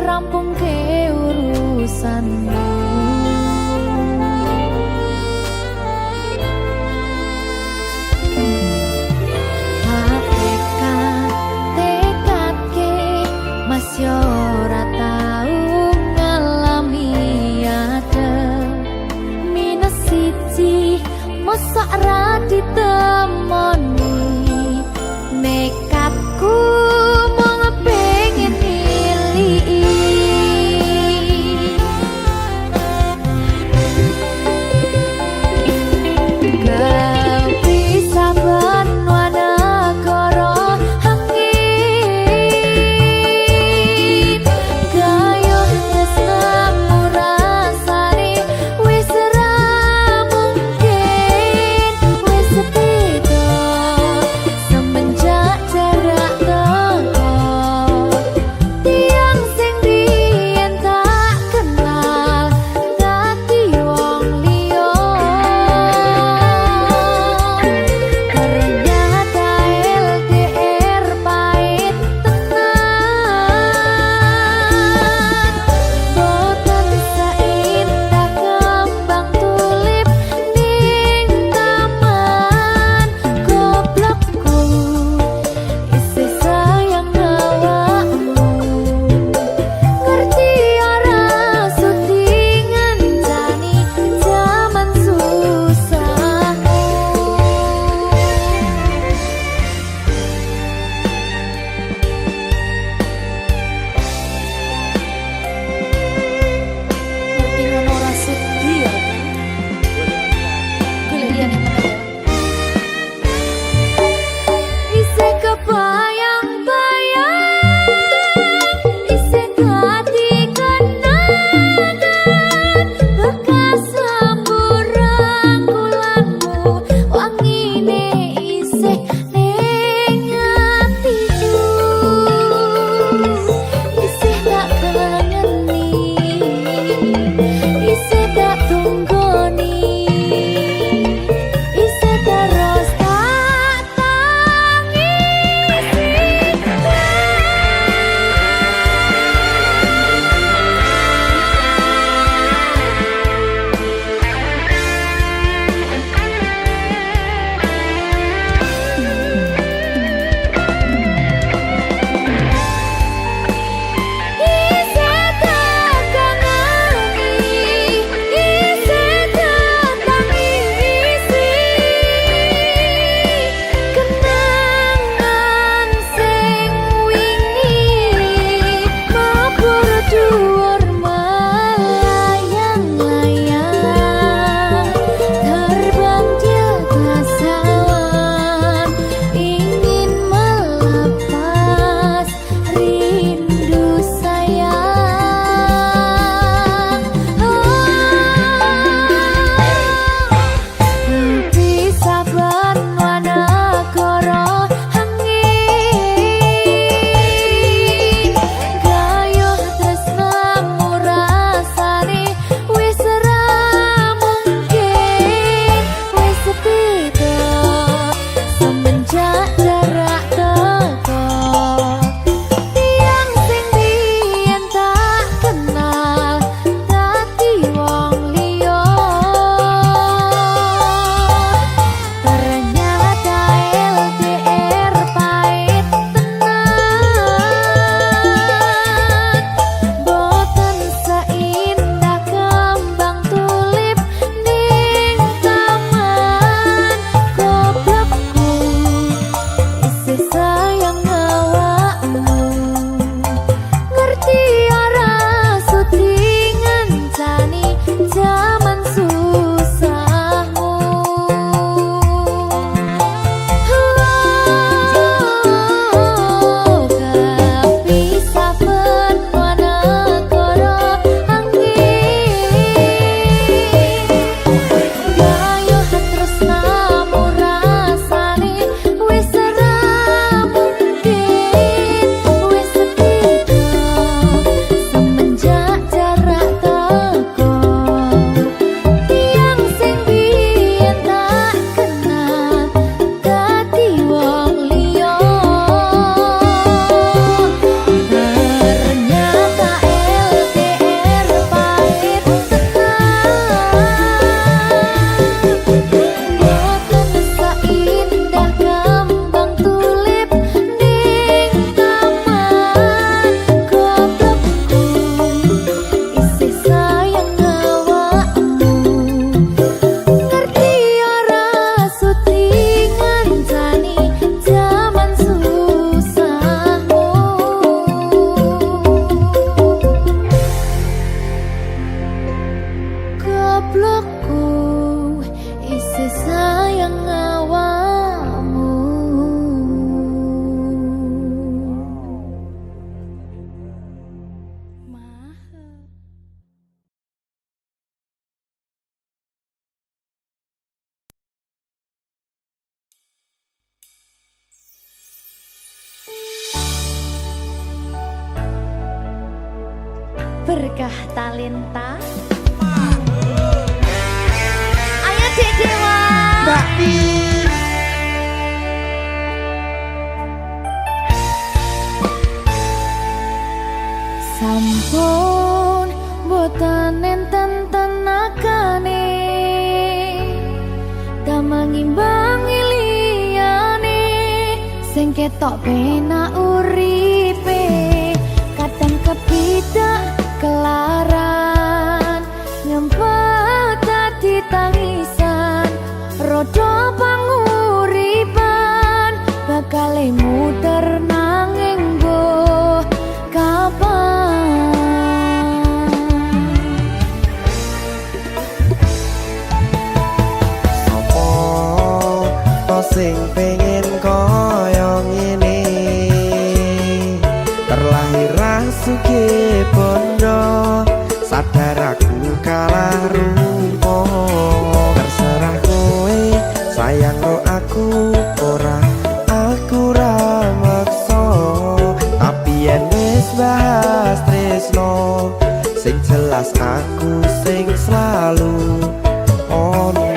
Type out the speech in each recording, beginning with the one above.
rampungke urusanmu. Masih ora tau ngalami adem minus siji mosok ra ditemoni nekatku mau pengen milih kau bisa berkah talenta. Ayo Dek Dewa. Mbak Nin. Sampun boten enten tenagane damang imbangi liyane sing ketok penak uripe kadang kepidak kelaran ngempet dadi tangisan rodo panguripan bakal muter nanging mbuh kapan. Sing pengen koyo ngene terlahir sugih bondo sadar aku kalah rumpo terserah kowe sayang ro aku ora aku ra maksa tapi yen wis bahas tresno sing jelas aku sing selalu ono.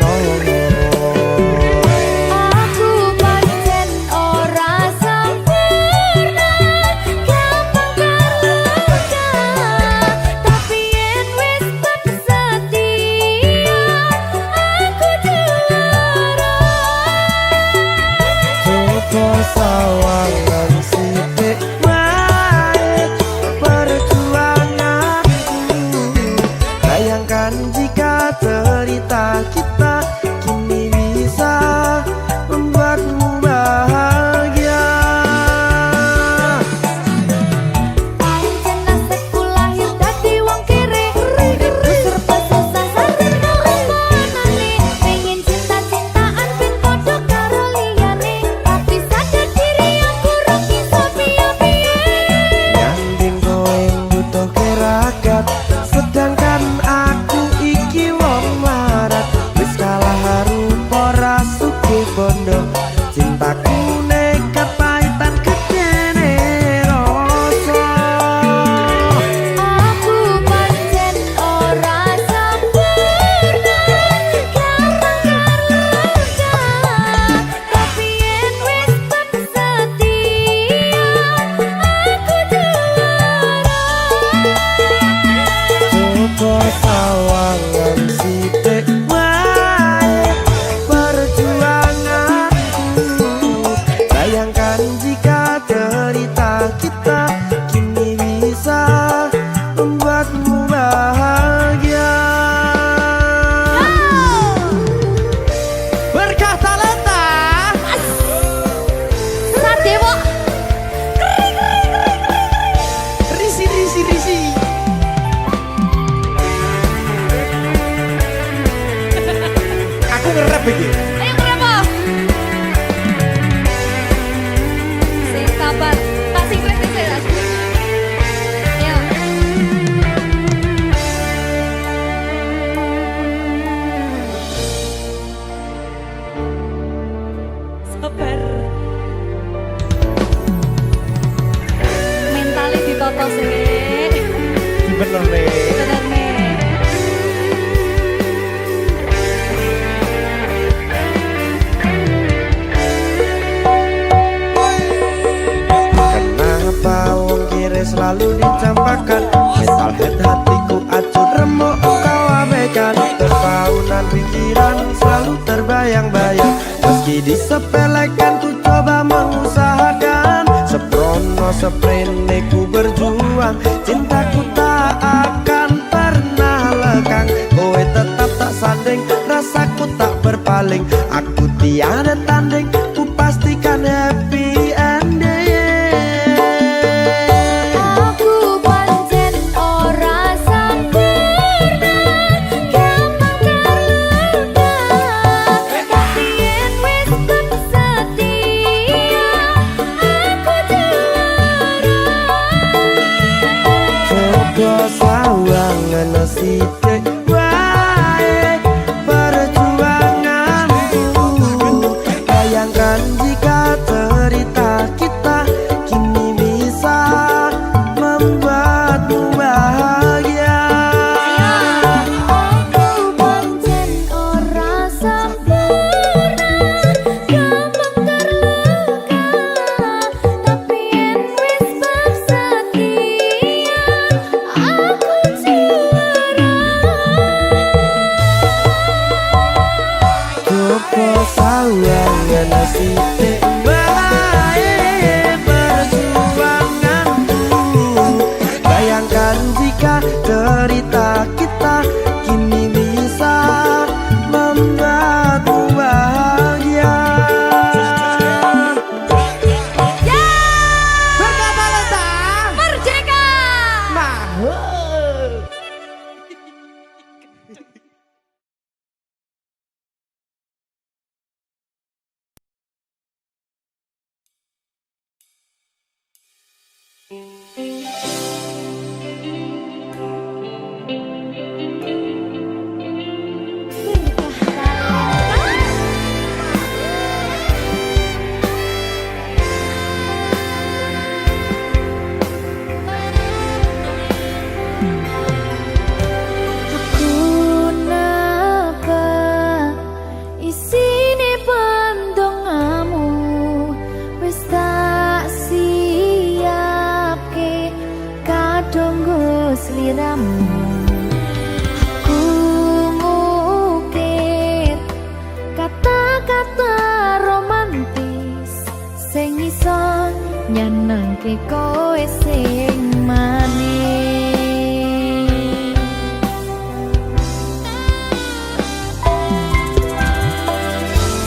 Sawangan sithik wae perjuanganku bayangkan jika cerita kita kini bisa membuatmu bahagia. Pancen nasibku lahir dadi wong kere uripku serba susah sadar kalemonane pengen cinta-cintaan ben padha karo liyane tapi sadar diri aku ora bisa piye-piye. Nyanding kowe butuh keragat sedangkan aku iki wong marat wis kalah rupa ra sugih bondo cintaku nekat pahitan gedene rasa. Aku pancen ora sempurna gampang terluka tapi yen wis tak setia aku juara. Coba sawangan sithik wae perjuanganku bayangkan jika cerita kita kini bisa membuatmu bahagia. Berkah talenta Sadewo risi. Aku ngerap iki. ayo berapa? Sing sabar, kasih kritik saya. Ayo. Sabar. Mentalnya ditoto sih. Bener nih. Bener nih. Kenapa wong kiri selalu dicampakkan mental head hatiku acuh remuk kau abaikan terpaunan pikiran selalu terbayang-bayang meski disepelekan ku coba mengusahakan seprono seprene ku berjuang cintaku tak akan pernah lekang kowe tetap tak sanding rasaku tak berpaling aku tiada tanding ku pastikan happy ending. Aku pancen ora sempurna gampang terluka tapi yen wis tak setia aku juara. Coba sawangan sithik wae perjuanganku bayangkan jika cerita kita kini bisa membuatmu bahagia. cerita kita kini bisa membuatmu bahagia. Merdeka! Aku ngukir kata-kata romantis sing iso nyenengke kowe sing manis.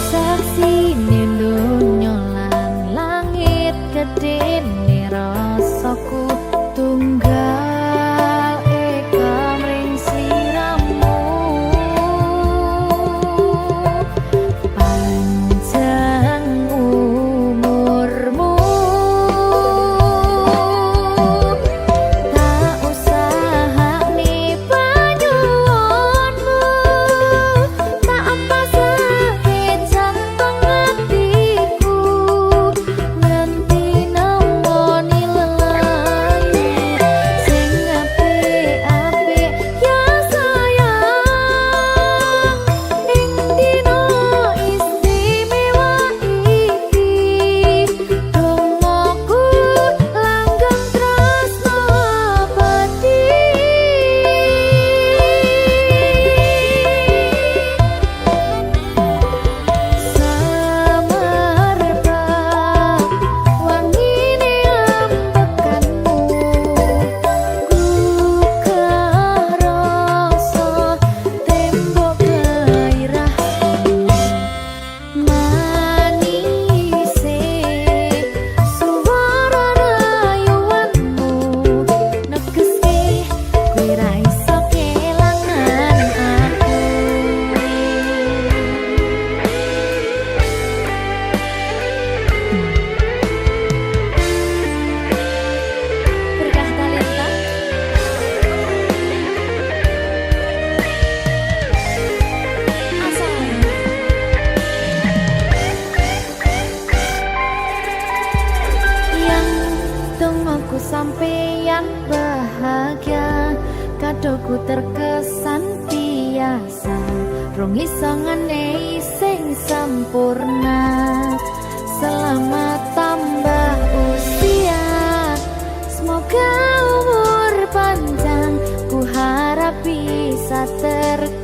Saksine donya lan langit gedene rasaku tunggal sampeyan bahagia, kadoku terkesan biasa, rong iso ngenei sing sempurna. Selamat tambah usia, semoga umur panjang, ku harap bisa terkenang.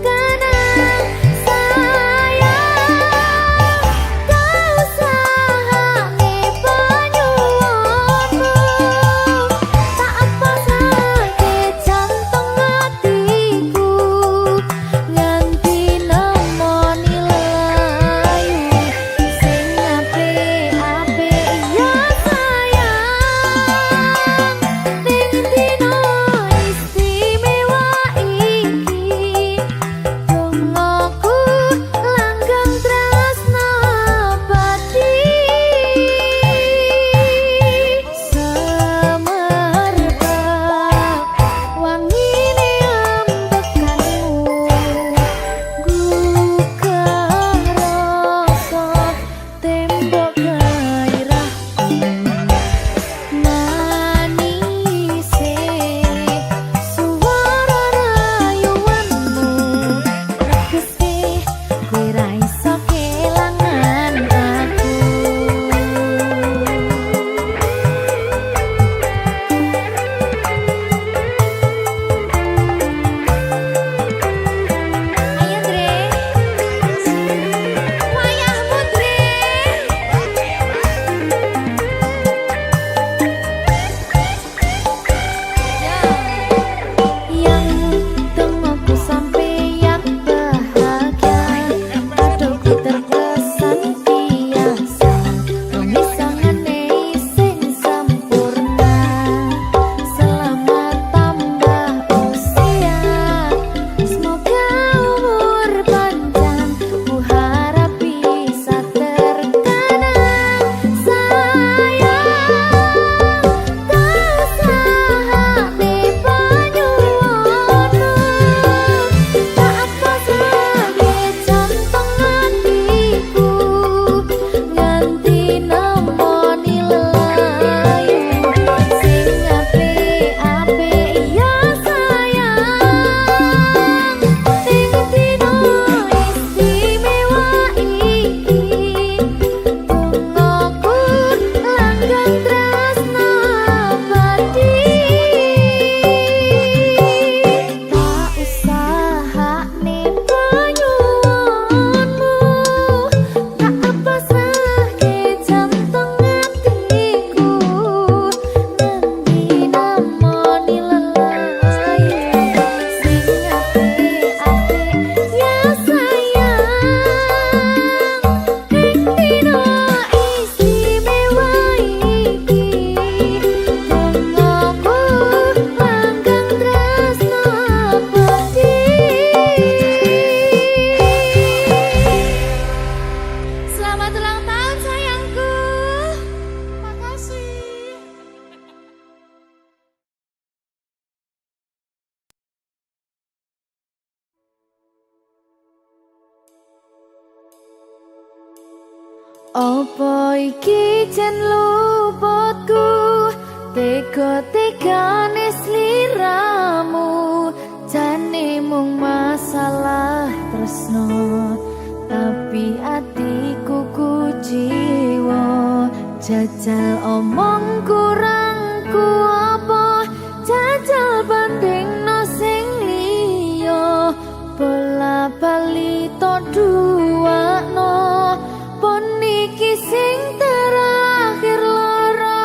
Ape Apa iki jen luputku, tega-tegane sliramu, jane mung masalah tresno, tapi atiku kuciwa. Jajal omong kurangku apa, jajal bandingno sing liya, bola bali to duwakno, pon iki sing terakhir lara.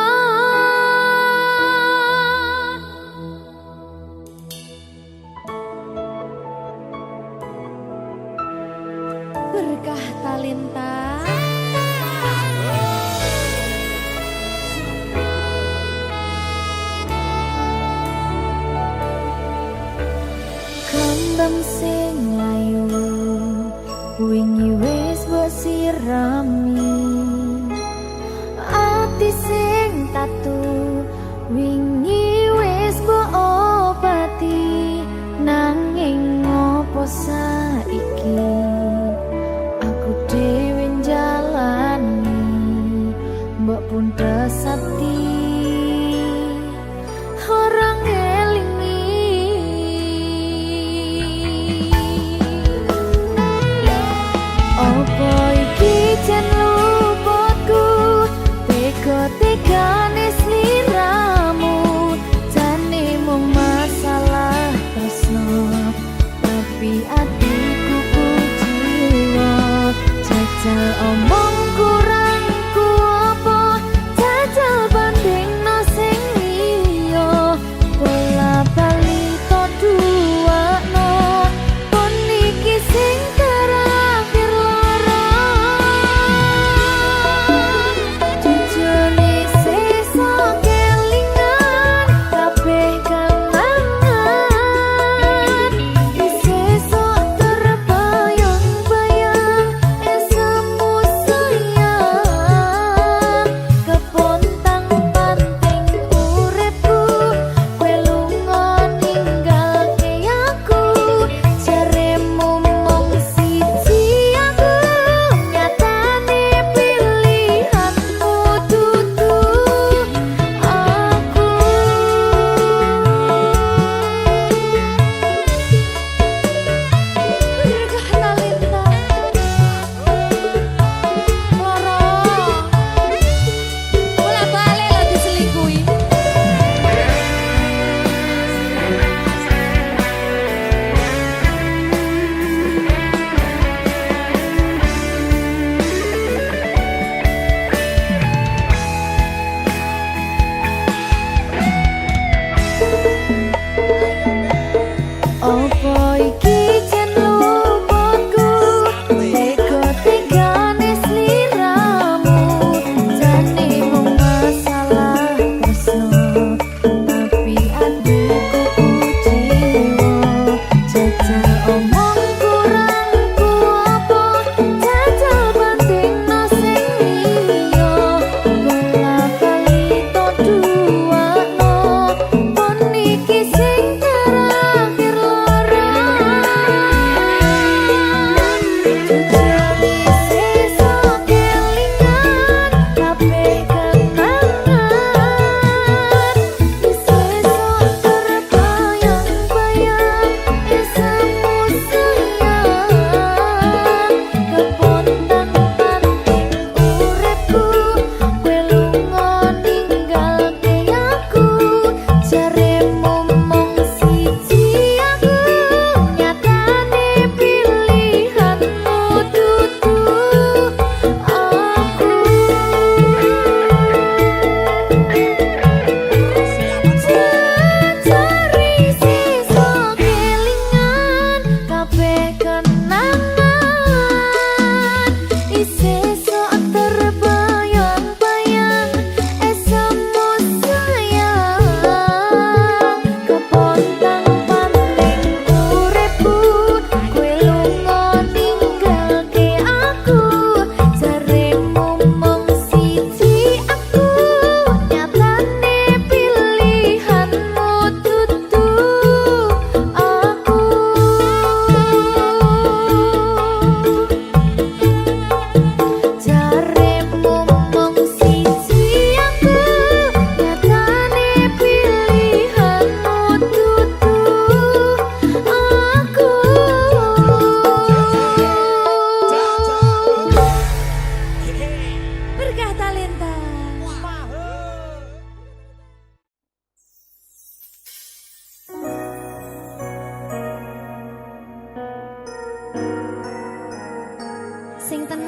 Berkah talenta. Kembang sing layu wingi wis mbok sirami, ati sing tatu wingi wis mbok obati, nanging ngopo saiki aku dhewe njalani mbok pundha sakti orang elingi. Apa iki jen luputku, tega-tegane sliramu, jane mung masalah tresno, tapi atiku kuciwa. Jajal omong kurangku apa, jajal bandingno sing liya, bola bali to duwakno, pon iki sing terakhir lara. Jujune sesuk kelingan kabeh kenangan, sesuk terbayang-bayang esemu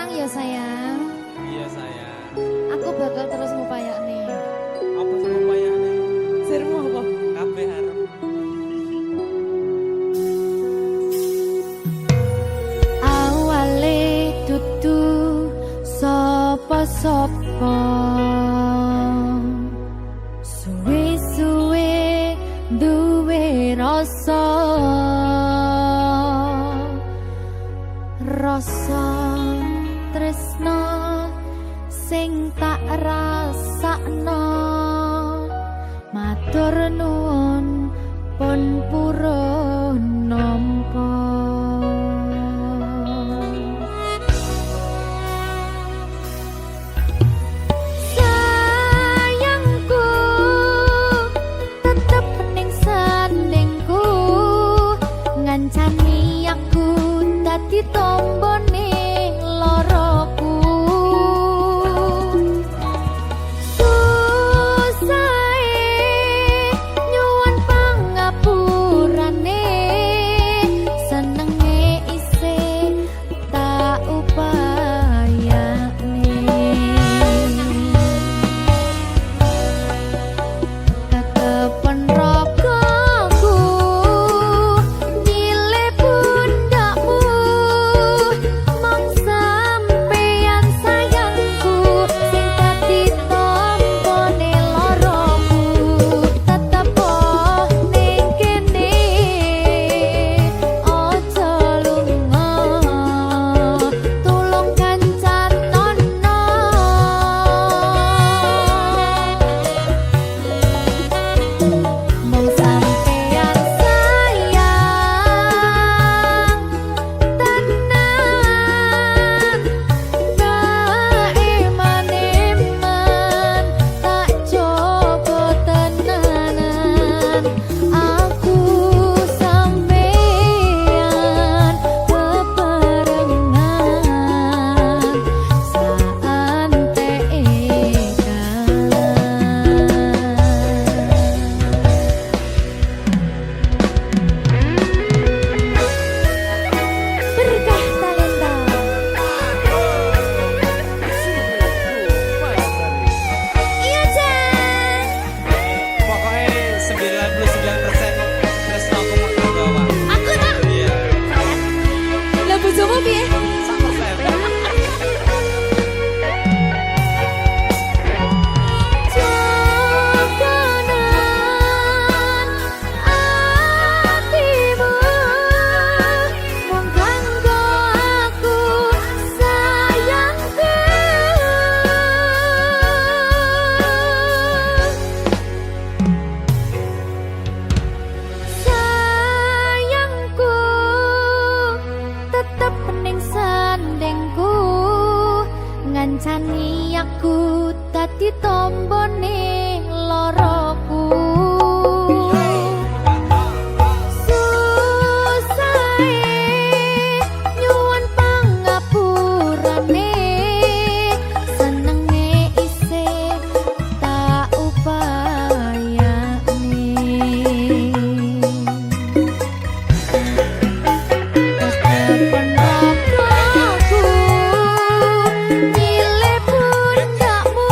tenang ya sayang. Iya sayang. Aku bakal terus ngupayakne. Apa sih upayane? Sirmu apa? Kabeh arep. Awale dudu sapa-sapa. Suwe-suwe duwe rasa. Rasa tresno sing tak rasakno. Matur nuwun pun purun nampa. Sayangku tetep ning sandingku, ngancani aku dadi tombone loroku. Nyuwun pangapurane, senenge isih tak upayane. Ketepen rogoku nyilih pundakmu, mong sampeyan sayangku sing dadi tombone loroku. Tetep ning kene aja lunga, tulung kancanono. Mong sampeyan sayang tenan, tak eman-eman, tak coba tenanan. Aku sampeyan bebarengan saantekan. Berkah talenta. Iya, Jan. Pokoknya 99% tresno aku mau gawa. Aku tak. Iya. Lah bojomu piye? 100%. Jogonan atimu, wong kanggo aku sayangku. Sayangku tetep ning sandingku, ngancani aku dadi tombone loroku. Susahe nyuwun pangapurane, senenge isih tak upayane. Ketepen rogoku nyilih pundakmu,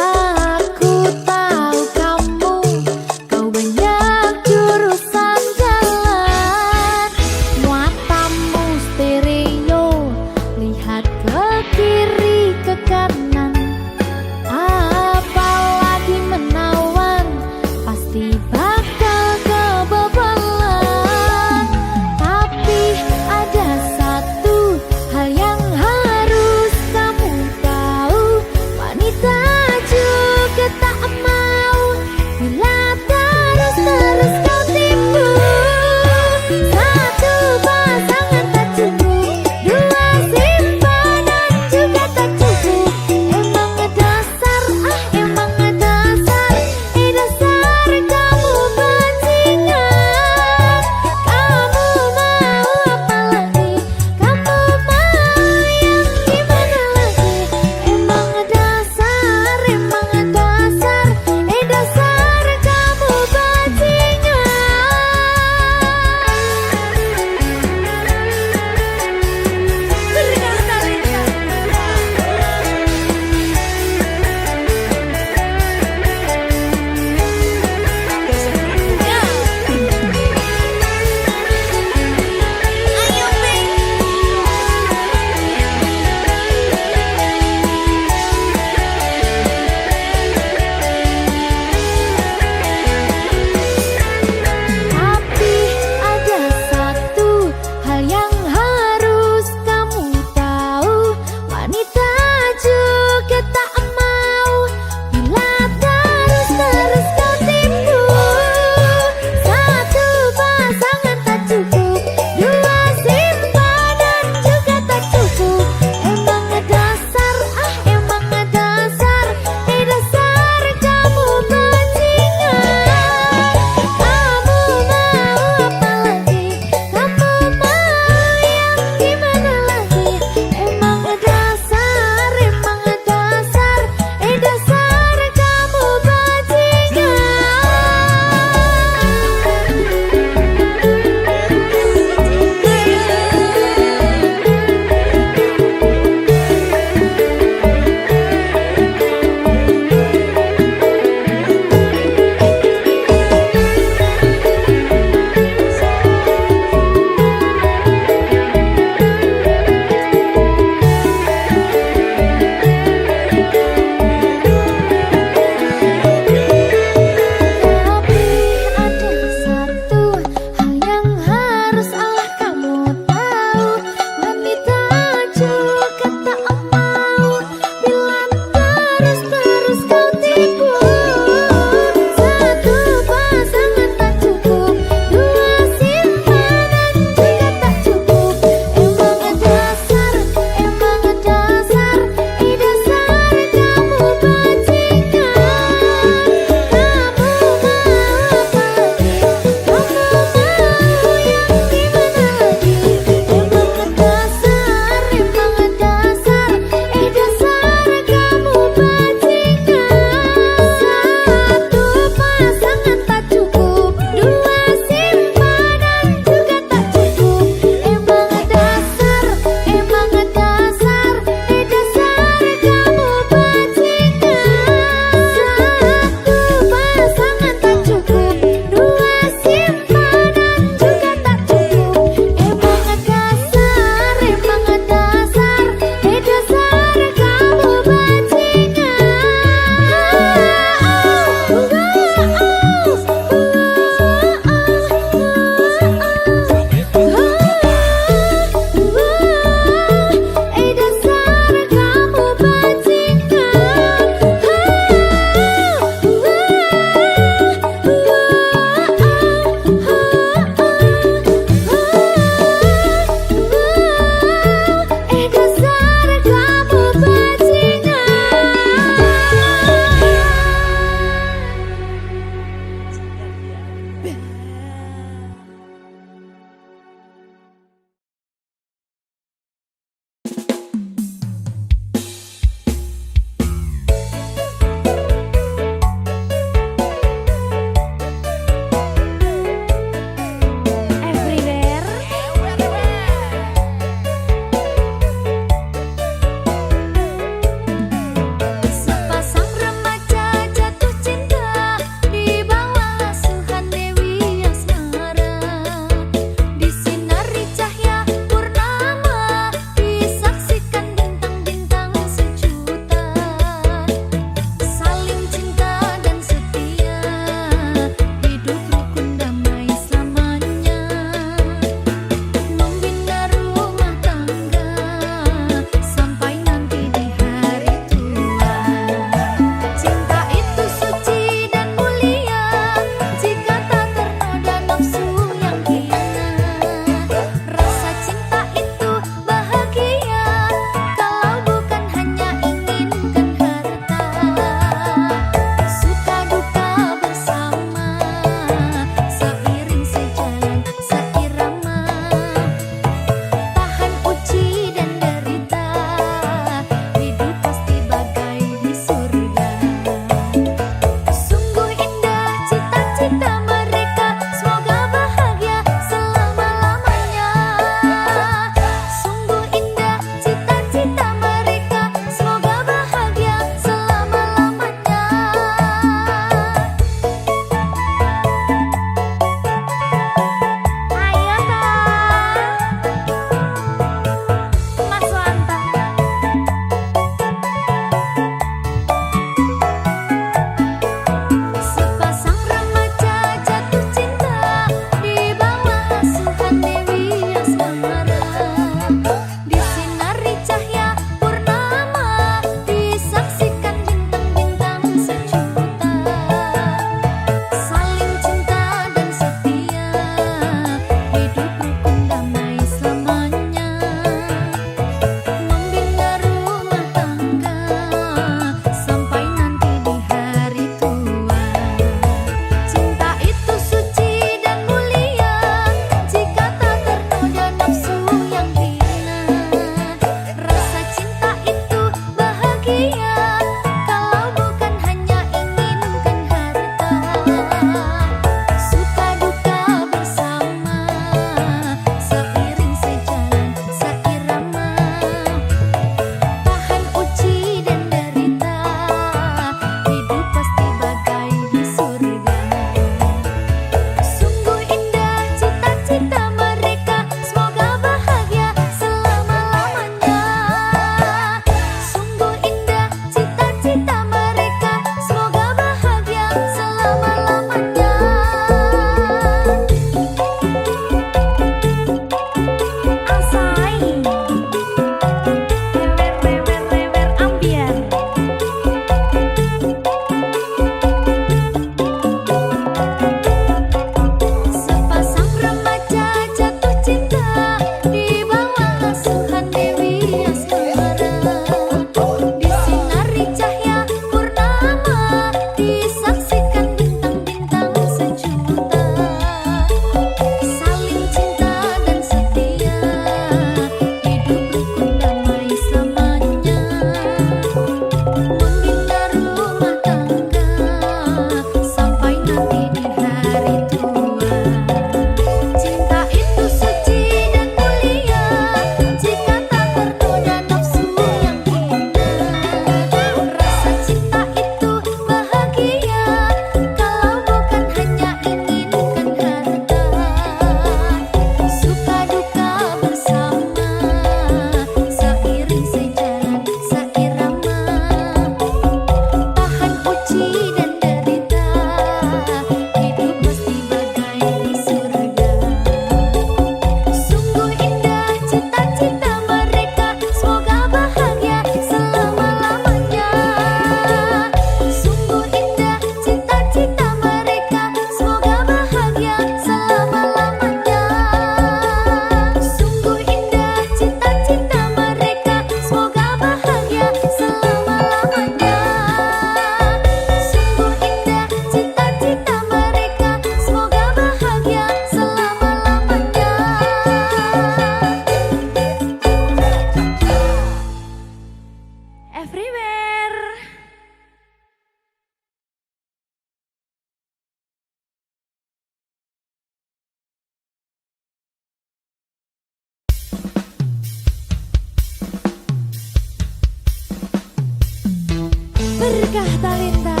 Berkah Talenta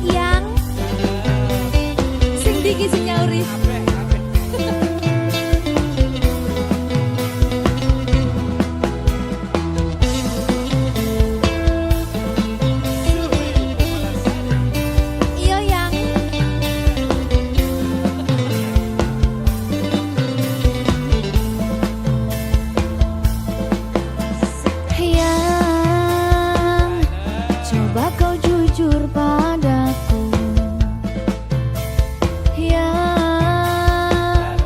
yang sing diki sing nyauri. Iya yang coba kau jujur padaku, yang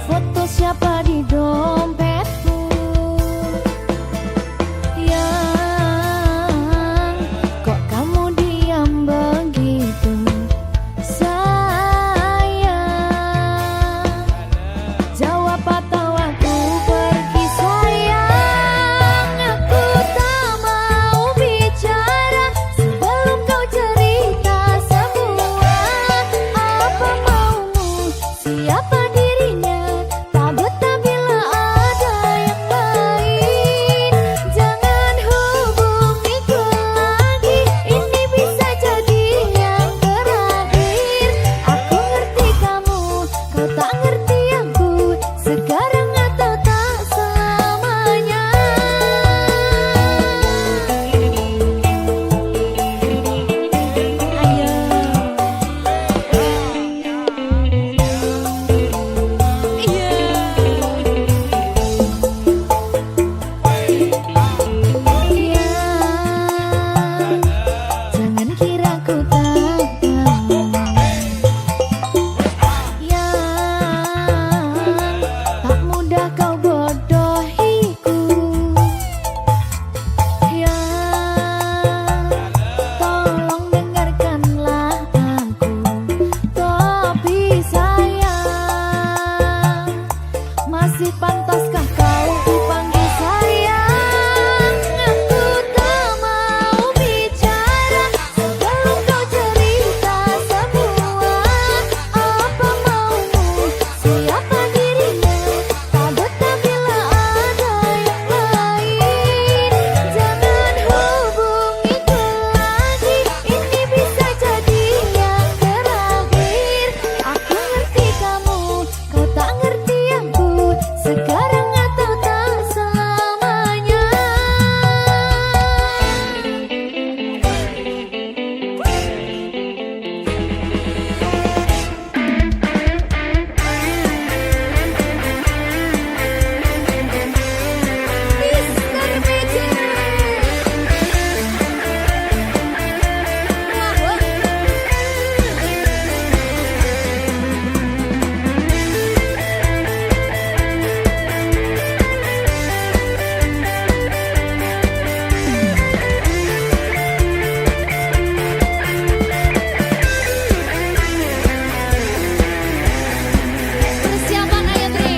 foto siapa di dompetku, yang kok kamu diam begitu sayang. Jawab atau aku pergi sayang. Aku tak mau bicara sebelum kau cerita semua. Apa maumu, siapa dirinya, tak betah bila ada yang lain. Jangan hubungiku lagi, ini bisa jadi yang terakhir. Aku ngerti kamu, kau tak ngerti aku, sekarang atau tak selamanya. Ayo. Jangan kira ku tak tahu, yang tak mudah kau bodohiku, yang tolong dengarkanlah aku. Tapi sayang, masih pantaskah kau dipanggil sayang? Aku tak mau bicara sebelum kau cerita semua. Apa maumu, siapa dirinya, tak betah bila ada yang lain. Jangan hubungiku lagi, ini bisa jadi yang terakhir. Aku ngerti kamu, kau tak ngerti aku, sekarang atau tak selamanya. Mr. Magic. Persiapan ayo Tri.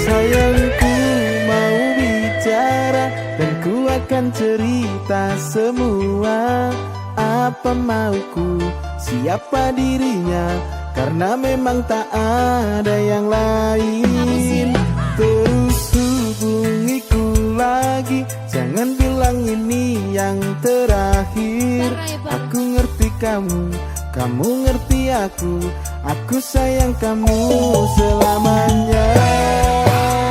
Sayangku mau bicara dan ku akan cerita semua. Apa mauku, siapa dirinya, karena memang tak ada yang lain. Terus hubungiku lagi, jangan bilang ini yang terakhir. Aku ngerti kamu, kamu ngerti aku sayang kamu selamanya.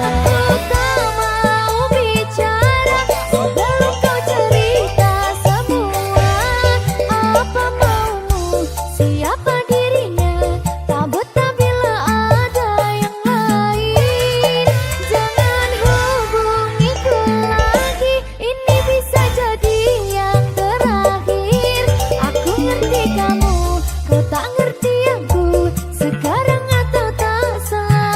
Aku tak mau bicara sebelum kau cerita semua. Apa maumu, siapa dirinya, tak betah bila ada yang lain. Jangan hubungiku lagi, ini bisa jadi yang terakhir. Aku ngerti kamu, kau tak ngerti aku, sekarang atau tak selamanya.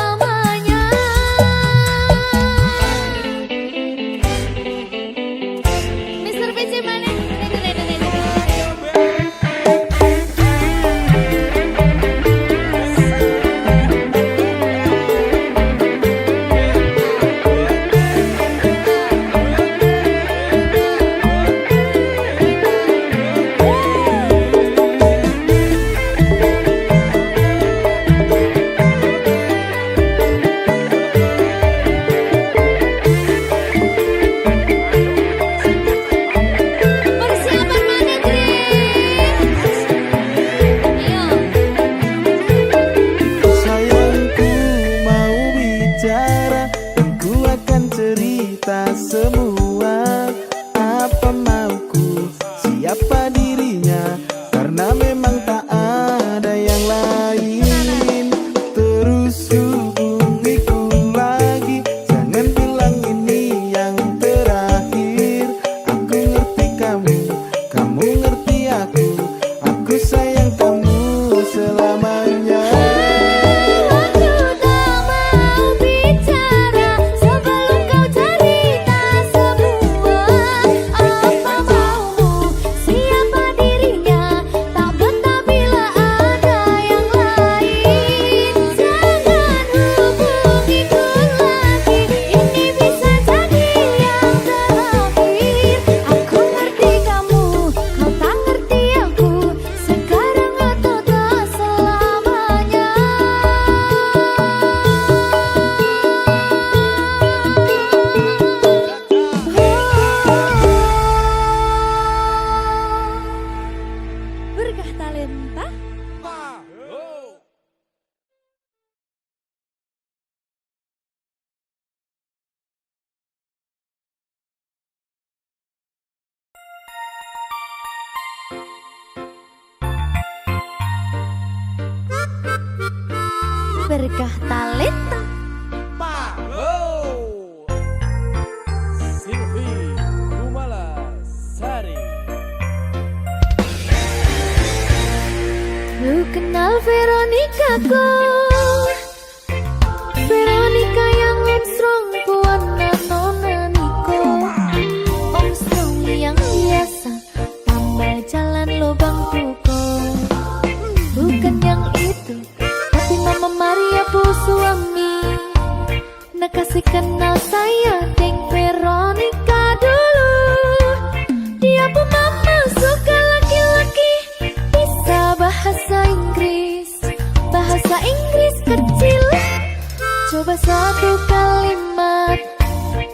berkah talenta. Silvi Kumala Sari. Lu kenal Veronica kok? Veronica yang strong buana nona Niko. Strong yang biasa tambal jalan lubang buko. Bukan yang itu, tapi Mama Maria bu suami. Nak kasih kenal saya deng Veronica dulu. Dia pun mama suka laki-laki, bisa bahasa Inggris kecil. Coba satu kalimat,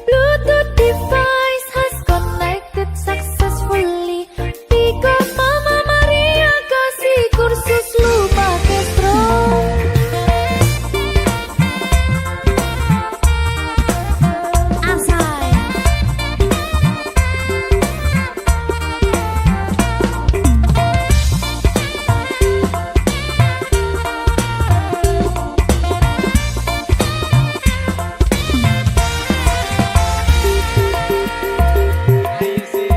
Bluetooth device has connected successfully. Because Mama Maria kasih kursus lu pakai strong. Asai. Ayo sih.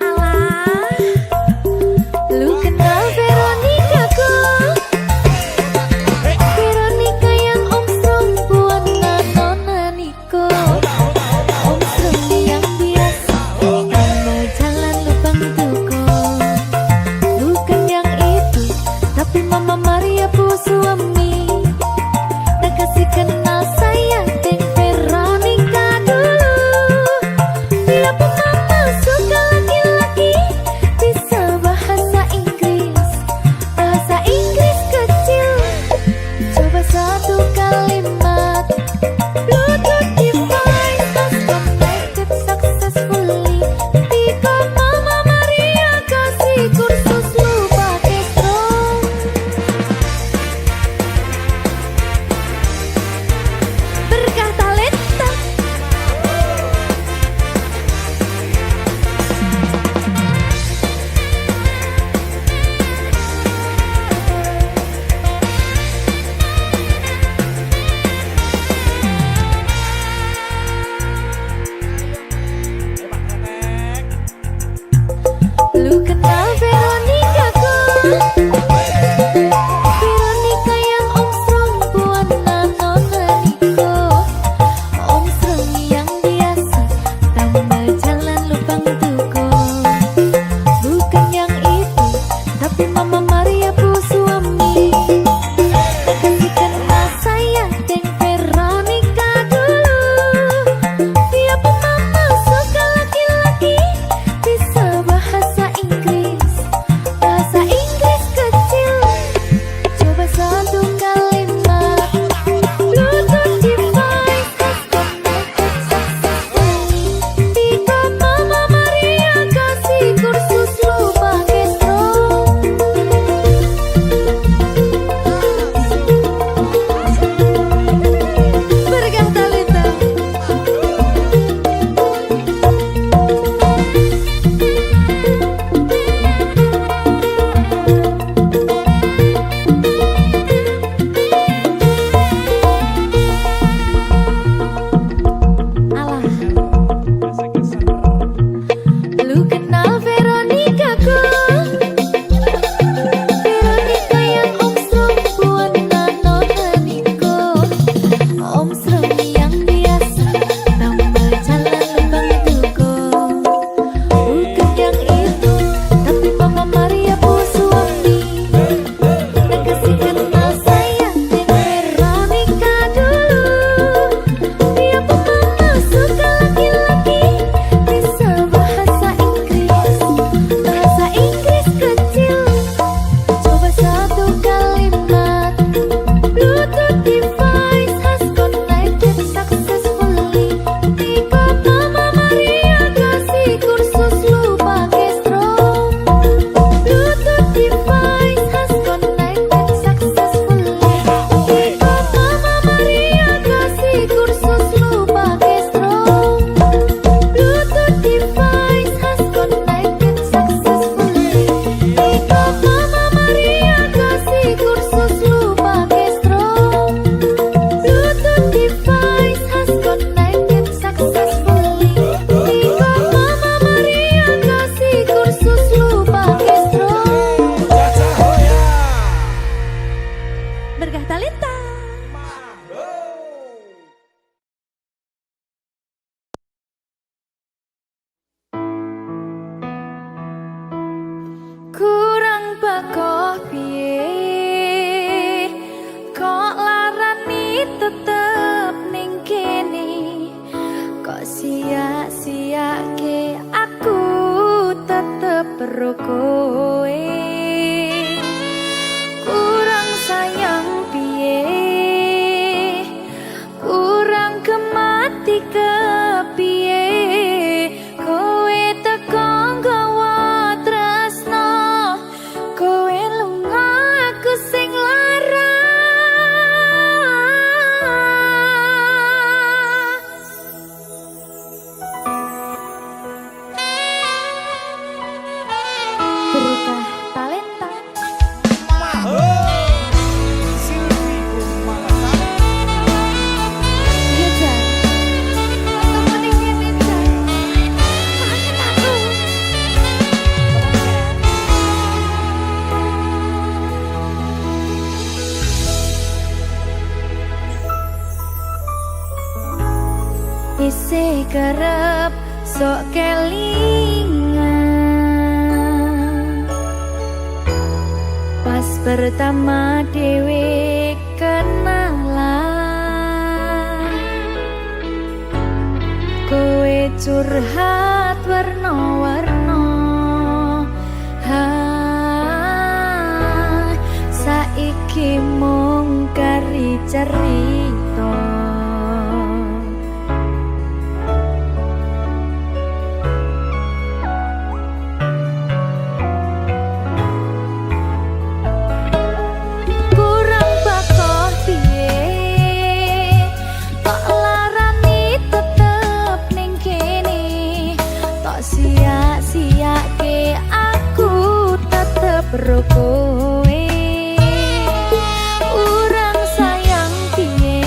Alah, lu kenal Veronica kok? Veronica yang strong buana nona Niko. Strong yang biasa, tambal jalan lubang tuko. Bukan yang itu, tapi Mama Maria bu suami. Nak kasih kenal saya deng Veronica dulu. Dia pun mama suka laki-laki, bisa bahasa Inggris kecil. Coba satu kalimat, Bluetooth device has connected successfully. Because Mama Maria kasih kursus lu pakai strong. Berkah talenta. Lu kenal Veronica kok? Veronica yang strong buana nona Niko. sia-siake aku tetep perlu kowe. Kurang sayang piye, kurang kemati kepiye, kowe teko nggawa tresno, kowe lunga aku sing lara. Berita talenta. Silvi Kumalasari. Iya Jan, ketemu ning kene Jan. Kangen aku. Isih kerep sok kelingan pas pertama dewe kenalan, kowe curhat warna-warna, saiki mung kari cerita. Kurang bakoh piye, tok larani tetep ning kene, tok sia-siake aku tetep ro kowe. Kurang sayang piye,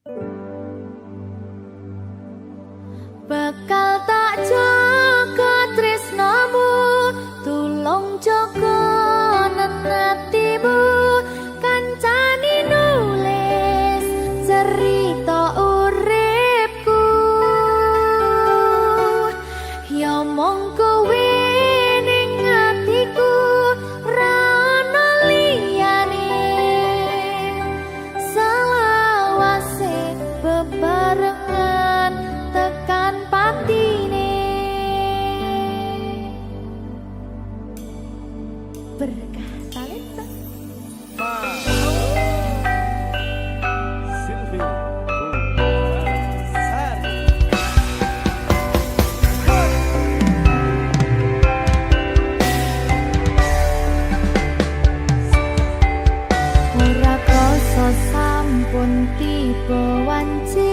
Bakal tak jaga tresnamu, tulung jaga nenatimu. Kancani nulis cerita uripku, ya mong kowe ning atiku ra ono liyane. Selawase bebarengan tekan patine. Berkah talenta. Silvi Pulasari. Ora krasa sampun tiba wanci